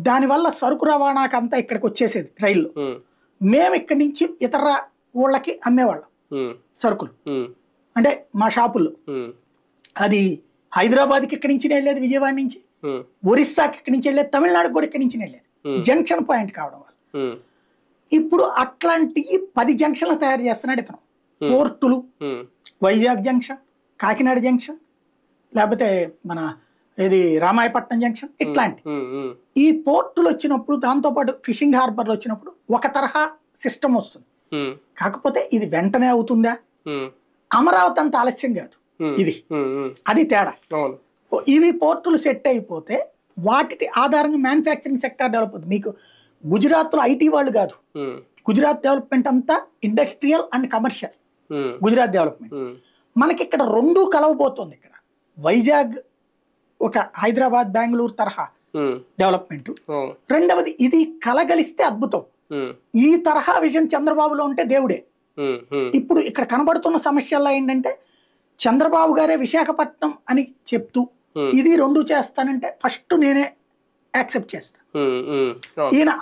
దానివల్ల సరుకు రవాణాకి అంతా ఇక్కడికి వచ్చేసేది రైళ్ళు. మేము ఇక్కడి నుంచి ఇతర ఊళ్ళకి అమ్మేవాళ్ళం సరుకులు, అంటే మా షాపుల్లో. అది హైదరాబాద్కి ఇక్కడి నుంచి వెళ్ళేది, విజయవాడ నుంచి, ఒరిస్సాకి ఇక్కడి నుంచి వెళ్ళేది, తమిళనాడుకి కూడా ఇక్కడి నుంచి వెళ్ళేది, జంక్షన్ పాయింట్ కావడం వల్ల. ఇప్పుడు అట్లాంటి 10 జంక్షన్లు తయారు చేస్తున్నాడు ఇతను. పోర్టులు, వైజాగ్ జంక్షన్, కాకినాడ జంక్షన్, లేకపోతే మన ఇది రామాయపట్నం జంక్షన్, ఇట్లాంటి ఈ పోర్టులు వచ్చినప్పుడు, దాంతోపాటు ఫిషింగ్ హార్బర్లు వచ్చినప్పుడు ఒక తరహా సిస్టమ్ వస్తుంది. కాకపోతే ఇది వెంటనే అవుతుందా? అమరావతి అంత ఆలస్యం కాదు ఇది, అది తేడా. ఇవి పోర్టులు సెట్ అయిపోతే వాటి ఆధారంగా మ్యానుఫ్యాక్చరింగ్ సెక్టార్ డెవలప్ అవుతుంది. మీకు గుజరాత్లో ఐటీ వాళ్ళు కాదు, గుజరాత్ డెవలప్మెంట్ అంతా industrial and commercial Gujarat development. మనకి ఇక్కడ రెండూ కలవబోతుంది. ఇక్కడ వైజాగ్ ఒక హైదరాబాద్ బెంగళూరు తరహా డెవలప్మెంట్, రెండవది ఇది కలగలిస్తే అద్భుతం. ఈ తరహా విజన్ చంద్రబాబులో ఉంటే దేవుడే. ఇప్పుడు ఇక్కడ కనబడుతున్న సమస్యల్లో ఏంటంటే చంద్రబాబు గారే విశాఖపట్నం అని చెప్తూ ఇది రెండు చేస్తానంటే ఫస్ట్ నేనే యాక్సెప్ట్ చేస్తా. ఈయన